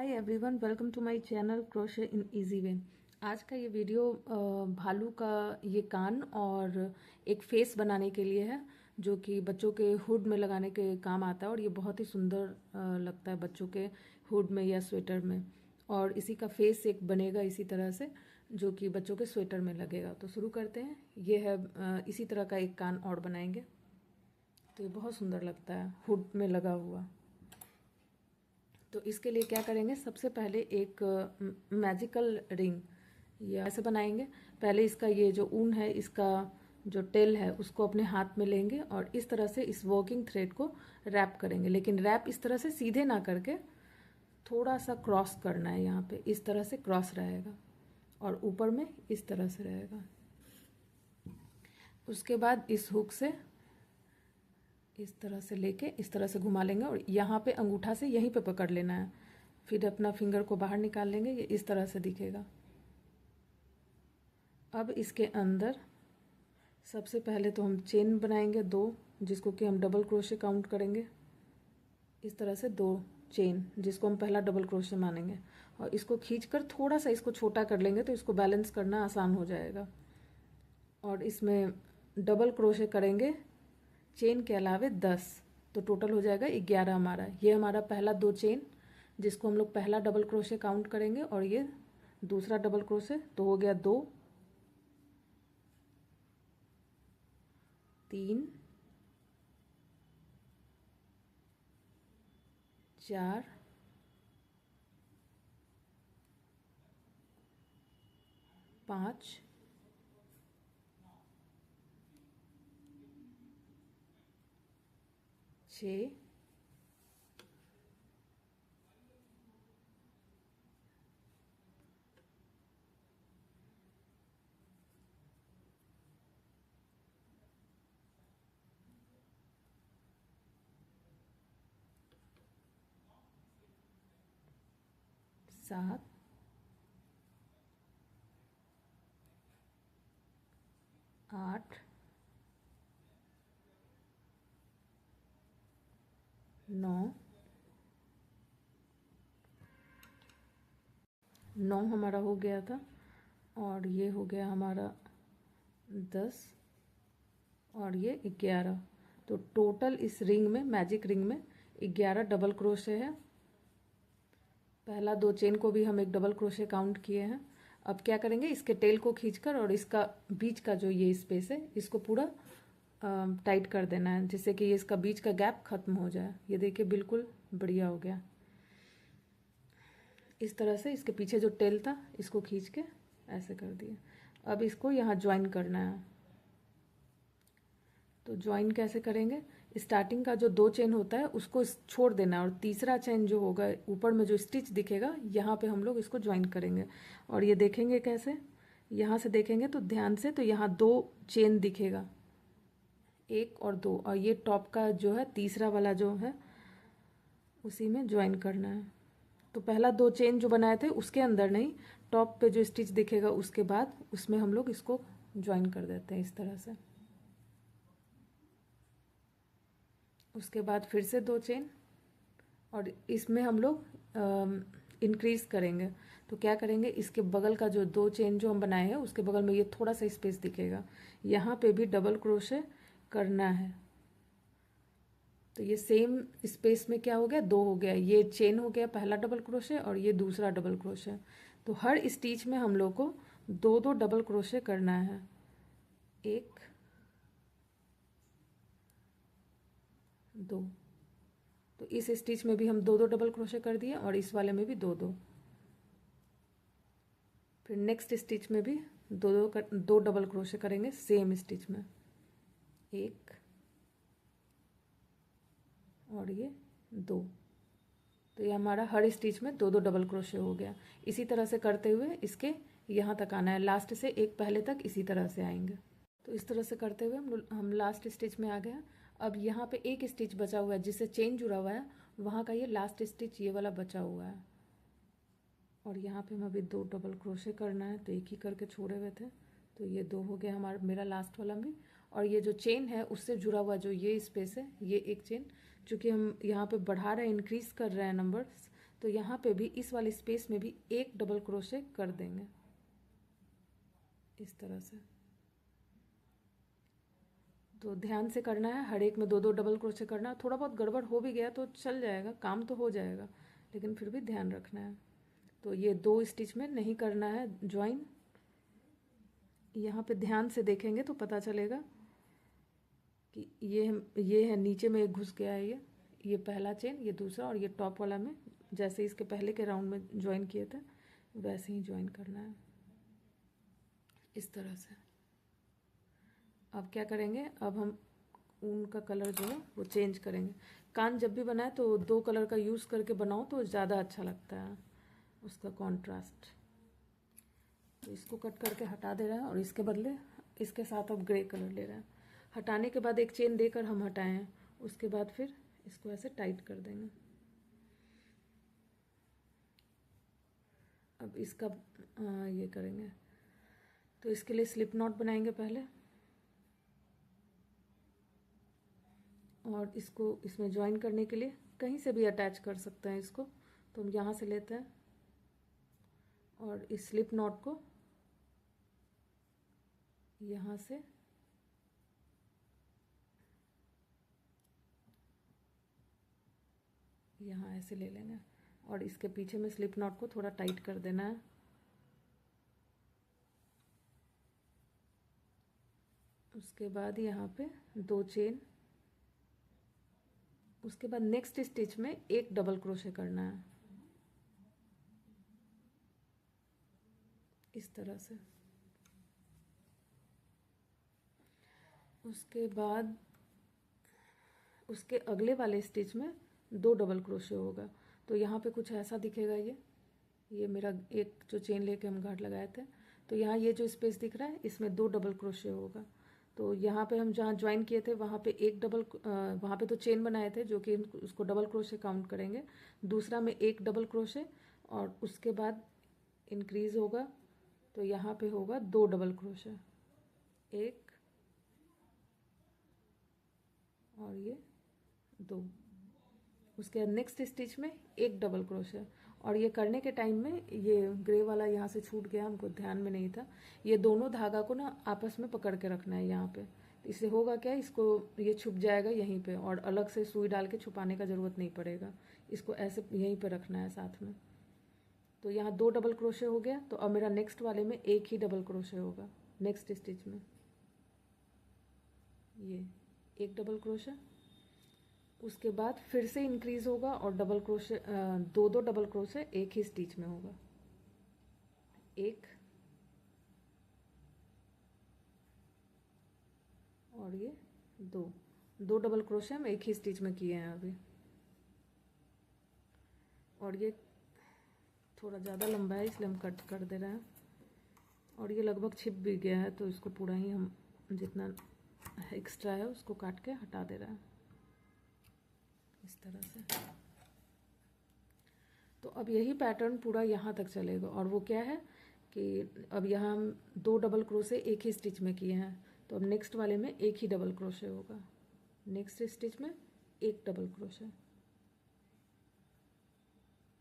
Hi everyone, welcome to my channel crochet in easy way. आज का ये video भालू का ये कान और एक फेस बनाने के लिए है, जो कि बच्चों के हुड में लगाने के काम आता है। और ये बहुत ही सुंदर लगता है बच्चों के हुड में या स्वेटर में। और इसी का फेस एक बनेगा इसी तरह से, जो कि बच्चों के स्वेटर में लगेगा। तो शुरू करते हैं। ये है इसी तरह का एक कान और बनाएंगे। तो ये बहुत सुंदर लगता है हुड में लगा हुआ। तो इसके लिए क्या करेंगे, सबसे पहले एक मैजिकल रिंग ये ऐसे बनाएंगे। पहले इसका ये जो ऊन है, इसका जो टेल है, उसको अपने हाथ में लेंगे और इस तरह से इस वर्किंग थ्रेड को रैप करेंगे। लेकिन रैप इस तरह से सीधे ना करके थोड़ा सा क्रॉस करना है। यहाँ पे इस तरह से क्रॉस रहेगा और ऊपर में इस तरह से रहेगा। उसके बाद इस हुक से इस तरह से लेके इस तरह से घुमा लेंगे और यहाँ पे अंगूठा से यहीं पे पकड़ लेना है। फिर अपना फिंगर को बाहर निकाल लेंगे। ये इस तरह से दिखेगा। अब इसके अंदर सबसे पहले तो हम चेन बनाएंगे 2, जिसको कि हम डबल क्रोशे काउंट करेंगे। इस तरह से 2 चेन, जिसको हम पहला डबल क्रोशे मानेंगे। और इसको खींचकर थोड़ा सा इसको छोटा कर लेंगे तो इसको बैलेंस करना आसान हो जाएगा। और इसमें डबल क्रोशे करेंगे चेन के अलावे 10, तो टोटल हो जाएगा 11 हमारा। ये हमारा पहला 2 चेन, जिसको हम लोग पहला डबल क्रोशे काउंट करेंगे। और ये दूसरा डबल क्रोशे, तो हो गया 2, 3, 4, 5, 6, 7, 8, 9 हमारा हो गया था। और ये हो गया हमारा 10 और ये 11। तो टोटल इस रिंग में, मैजिक रिंग में 11 डबल क्रोशे है। पहला 2 चेन को भी हम एक डबल क्रोशे काउंट किए हैं। अब क्या करेंगे, इसके टेल को खींचकर और इसका बीच का जो ये स्पेस है, इसको पूरा टाइट कर देना है, जिससे कि ये इसका बीच का गैप खत्म हो जाए। ये देखिए बिल्कुल बढ़िया हो गया। इस तरह से इसके पीछे जो टेल था, इसको खींच के ऐसे कर दिए। अब इसको यहाँ ज्वाइन करना है। तो ज्वाइन कैसे करेंगे, स्टार्टिंग का जो 2 चेन होता है उसको छोड़ देना और तीसरा चेन जो होगा ऊपर में जो स्टिच दिखेगा, यहाँ पे हम लोग इसको ज्वाइन करेंगे। और ये देखेंगे कैसे, यहाँ से देखेंगे तो ध्यान से, तो यहाँ 2 चेन दिखेगा, 1 और 2, और ये टॉप का जो है तीसरा वाला जो है, उसी में ज्वाइन करना है। तो पहला 2 चेन जो बनाए थे उसके अंदर नहीं, टॉप पे जो स्टिच दिखेगा उसके बाद उसमें हम लोग इसको ज्वाइन कर देते हैं इस तरह से। उसके बाद फिर से 2 चेन और इसमें हम लोग इंक्रीज करेंगे। तो क्या करेंगे, इसके बगल का जो 2 चेन जो हम बनाए हैं उसके बगल में ये थोड़ा सा स्पेस दिखेगा, यहाँ पे भी डबल क्रोशे करना है। तो ये सेम स्पेस में क्या हो गया, 2 हो गया। ये चेन हो गया पहला डबल क्रोशे और ये दूसरा डबल क्रोशे। तो हर स्टिच में हम लोग को 2-2 डबल क्रोशे करना है। 1, 2। तो इस स्टिच में भी हम 2-2 डबल क्रोशे कर दिए और इस वाले में भी 2-2। फिर नेक्स्ट स्टिच में भी 2 डबल क्रोशे करेंगे सेम स्टिच में, 1 और ये 2। तो ये हमारा हर स्टिच में 2-2 डबल क्रोशे हो गया। इसी तरह से करते हुए इसके यहाँ तक आना है, लास्ट से एक पहले तक इसी तरह से आएंगे। तो इस तरह से करते हुए हम लास्ट स्टिच में आ गए। अब यहाँ पे एक स्टिच बचा हुआ है जिससे चेन जुड़ा हुआ है, वहाँ का ये लास्ट स्टिच ये वाला बचा हुआ है। और यहाँ पे हमें अभी 2 डबल क्रोशे करना है, तो एक ही करके छोड़े हुए थे। तो ये 2 हो गया हमारा, मेरा लास्ट वाला भी। और ये जो चेन है उससे जुड़ा हुआ जो ये स्पेस है, ये एक चेन, चूँकि हम यहाँ पे बढ़ा रहे हैं, इंक्रीज कर रहे हैं नंबर्स, तो यहाँ पे भी इस वाले स्पेस में भी एक डबल क्रोशे कर देंगे इस तरह से। तो ध्यान से करना है, हर एक में दो दो डबल क्रोशे करना है। थोड़ा बहुत गड़बड़ हो भी गया तो चल जाएगा, काम तो हो जाएगा, लेकिन फिर भी ध्यान रखना है। तो ये 2 स्टिच में नहीं करना है ज्वाइन। यहाँ पे ध्यान से देखेंगे तो पता चलेगा कि ये है नीचे में एक घुस गया है, ये पहला चेन, ये दूसरा, और ये टॉप वाला में जैसे इसके पहले के राउंड में ज्वाइन किए थे वैसे ही ज्वाइन करना है इस तरह से। अब क्या करेंगे, अब हम ऊन का कलर जो है वो चेंज करेंगे। कान जब भी बनाए तो 2 कलर का यूज़ करके बनाओ तो ज़्यादा अच्छा लगता है उसका कॉन्ट्रास्ट। तो इसको कट करके हटा दे रहा है और इसके बदले इसके साथ अब ग्रे कलर ले रहा है। हटाने के बाद एक चेन देकर हम हटाए हैं, उसके बाद फिर इसको ऐसे टाइट कर देंगे। अब इसका ये करेंगे, तो इसके लिए स्लिप नॉट बनाएंगे पहले, और इसको इसमें ज्वाइन करने के लिए कहीं से भी अटैच कर सकते हैं इसको। तो हम यहाँ से लेते हैं और इस स्लिप नॉट को यहाँ से यहाँ ऐसे ले लेना है और इसके पीछे में स्लिप नॉट को थोड़ा टाइट कर देना है। उसके बाद यहाँ पे 2 चेन, उसके बाद नेक्स्ट स्टिच में एक डबल क्रोशे करना है इस तरह से। उसके बाद उसके अगले वाले स्टिच में 2 डबल क्रोशे होगा। तो यहाँ पे कुछ ऐसा दिखेगा, ये मेरा एक जो चेन लेके हम घाट लगाए थे, तो यहाँ ये जो स्पेस दिख रहा है इसमें 2 डबल क्रोशे होगा। तो यहाँ पे हम जहाँ ज्वाइन किए थे वहाँ पे एक डबल, वहाँ पे तो चेन बनाए थे जो कि उसको डबल क्रोशे काउंट करेंगे। दूसरा में एक डबल क्रोशे और उसके बाद इंक्रीज होगा, तो यहाँ पे होगा 2 डबल क्रोशे, एक और ये 2। उसके बाद नेक्स्ट स्टिच में एक डबल क्रोशे, और ये करने के टाइम में ये ग्रे वाला यहाँ से छूट गया, हमको ध्यान में नहीं था। ये दोनों धागा को ना आपस में पकड़ के रखना है यहाँ पे। तो इससे होगा क्या, इसको ये छुप जाएगा यहीं पे और अलग से सुई डाल के छुपाने का ज़रूरत नहीं पड़ेगा। इसको ऐसे यहीं पे रखना है साथ में। तो यहाँ 2 डबल क्रोशे हो गया। तो अब मेरा नेक्स्ट वाले में एक ही डबल क्रोशे होगा नेक्स्ट स्टिच में, ये एक डबल क्रोशे। उसके बाद फिर से इंक्रीज होगा और डबल क्रोशे, 2 डबल क्रोशे एक ही स्टिच में होगा, एक और ये 2 डबल क्रोशे हम एक ही स्टिच में किए हैं अभी। और ये थोड़ा ज़्यादा लंबा है इसलिए हम कट कर दे रहे हैं, और ये लगभग छिप भी गया है तो इसको पूरा ही हम जितना एक्स्ट्रा है उसको काट के हटा दे रहे हैं इस तरह से। तो अब यही पैटर्न पूरा यहाँ तक चलेगा, और वो क्या है कि अब यहाँ हम 2 डबल क्रोशे एक ही स्टिच में किए हैं, तो अब नेक्स्ट वाले में एक ही डबल क्रोशे होगा, नेक्स्ट स्टिच में एक डबल क्रोशे।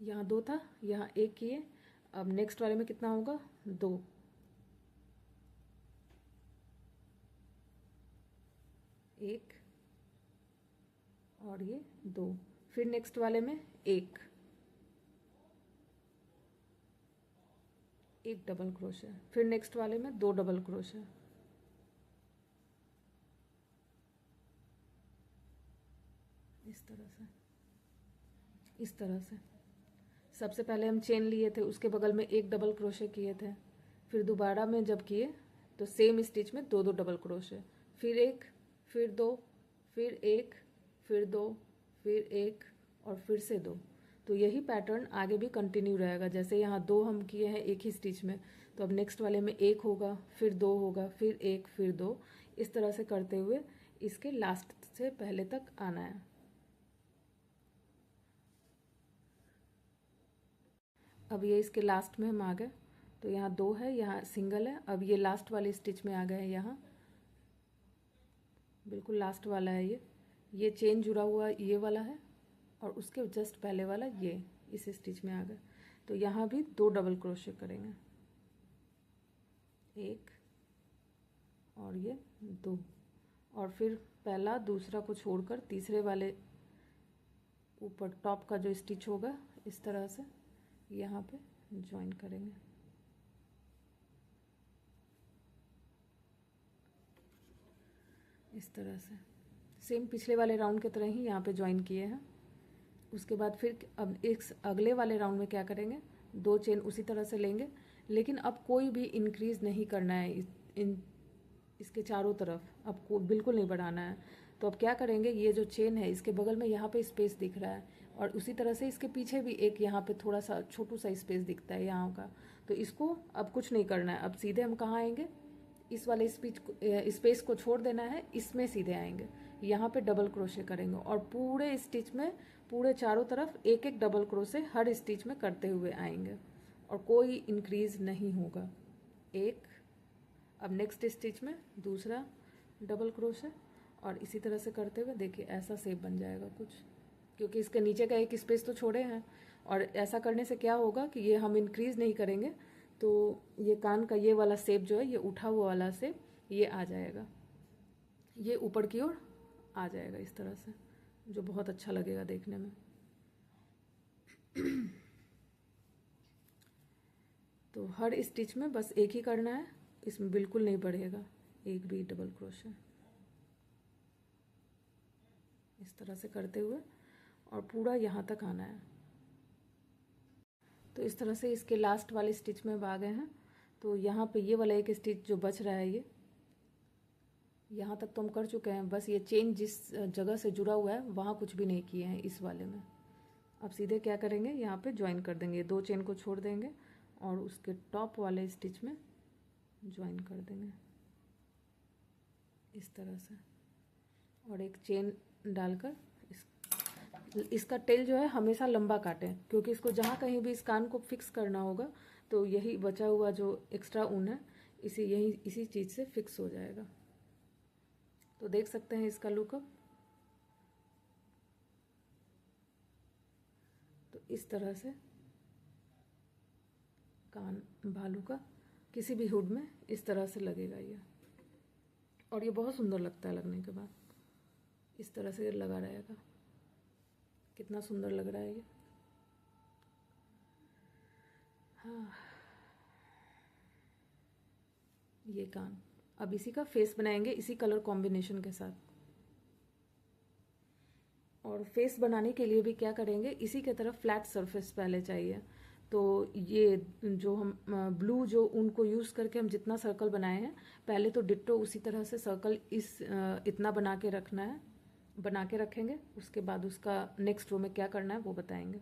यहाँ 2 था, यहाँ एक किए, अब नेक्स्ट वाले में कितना होगा, 2, एक और ये 2, फिर नेक्स्ट वाले में एक डबल क्रोशे, फिर नेक्स्ट वाले में 2 डबल क्रोशे, इस तरह से। सबसे पहले हम चेन लिए थे, उसके बगल में एक डबल क्रोशे किए थे, फिर दोबारा में जब किए तो सेम स्टिच में 2 डबल क्रोशे, फिर एक, फिर 2, फिर एक, फिर 2, फिर एक और फिर से 2। तो यही पैटर्न आगे भी कंटिन्यू रहेगा। जैसे यहाँ 2 हम किए हैं एक ही स्टिच में, तो अब नेक्स्ट वाले में 1 होगा, फिर 2 होगा, फिर 1, फिर 2, इस तरह से करते हुए इसके लास्ट से पहले तक आना है। अब ये इसके लास्ट में हम आ गए, तो यहाँ 2 है, यहाँ सिंगल है। अब ये लास्ट वाले स्टिच में आ गए हैं, यहाँ बिल्कुल लास्ट वाला है ये चेन जुड़ा हुआ ये वाला है, और उसके जस्ट पहले वाला इस स्टिच में आ गए। तो यहाँ भी 2 डबल क्रोशे करेंगे, 1 और ये 2, और फिर पहला दूसरा को छोड़कर तीसरे वाले ऊपर टॉप का जो स्टिच होगा इस तरह से यहाँ पे ज्वाइन करेंगे। इस तरह से सेम पिछले वाले राउंड की तरह ही यहाँ पे ज्वाइन किए हैं। उसके बाद फिर अब एक अगले वाले राउंड में क्या करेंगे, 2 चेन उसी तरह से लेंगे, लेकिन अब कोई भी इंक्रीज नहीं करना है इसके चारों तरफ, अब को बिल्कुल नहीं बढ़ाना है। तो अब क्या करेंगे, ये जो चेन है इसके बगल में यहाँ पे स्पेस दिख रहा है, और उसी तरह से इसके पीछे भी एक यहाँ पे थोड़ा सा छोटू सा स्पेस दिखता है यहाँ का। तो इसको अब कुछ नहीं करना है, अब सीधे हम कहाँ आएंगे, इस वाले स्पेस को छोड़ देना है, इसमें सीधे आएंगे, यहाँ पे डबल क्रोशे करेंगे और पूरे स्टिच में पूरे चारों तरफ एक एक डबल क्रोशे हर स्टिच में करते हुए आएंगे और कोई इंक्रीज नहीं होगा। एक, अब नेक्स्ट स्टिच में दूसरा डबल क्रोशे और इसी तरह से करते हुए देखिए ऐसा शेप बन जाएगा कुछ, क्योंकि इसके नीचे का एक स्पेस तो छोड़े हैं। और ऐसा करने से क्या होगा कि ये हम इंक्रीज नहीं करेंगे तो ये कान का ये वाला शेप जो है, ये उठा हुआ वाला शेप ये आ जाएगा, ये ऊपर की ओर आ जाएगा इस तरह से, जो बहुत अच्छा लगेगा देखने में। तो हर स्टिच में बस एक ही करना है, इसमें बिल्कुल नहीं बढ़ेगा एक भी डबल क्रोशे, इस तरह से करते हुए और पूरा यहाँ तक आना है। तो इस तरह से इसके लास्ट वाले स्टिच में अब आ गए हैं। तो यहाँ पे ये वाला एक स्टिच जो बच रहा है, ये यहाँ तक तो हम कर चुके हैं, बस ये चेन जिस जगह से जुड़ा हुआ है वहाँ कुछ भी नहीं किए हैं इस वाले में। अब सीधे क्या करेंगे, यहाँ पे ज्वाइन कर देंगे, 2 चेन को छोड़ देंगे और उसके टॉप वाले स्टिच में ज्वाइन कर देंगे इस तरह से, और एक चेन डालकर इसका टेल जो है हमेशा लंबा काटें, क्योंकि इसको जहाँ कहीं भी इस कान को फिक्स करना होगा तो यही बचा हुआ जो एक्स्ट्रा ऊन है इसी चीज़ से फिक्स हो जाएगा। तो देख सकते हैं इसका लुकअप। तो इस तरह से कान भालू का किसी भी हुड में इस तरह से लगेगा ये, और ये बहुत सुंदर लगता है लगने के बाद, इस तरह से लगा रहेगा, कितना सुंदर लग रहा है ये। हाँ, ये कान। अब इसी का फेस बनाएंगे इसी कलर कॉम्बिनेशन के साथ। और फेस बनाने के लिए भी क्या करेंगे, इसी के तरफ फ्लैट सरफेस पहले चाहिए। तो ये जो हम ब्लू जो ऊन को यूज़ करके हम जितना सर्कल बनाए हैं, पहले तो डिट्टो उसी तरह से सर्कल इतना बना के रखना है, बना के रखेंगे। उसके बाद उसका नेक्स्ट रो में क्या करना है वो बताएंगे।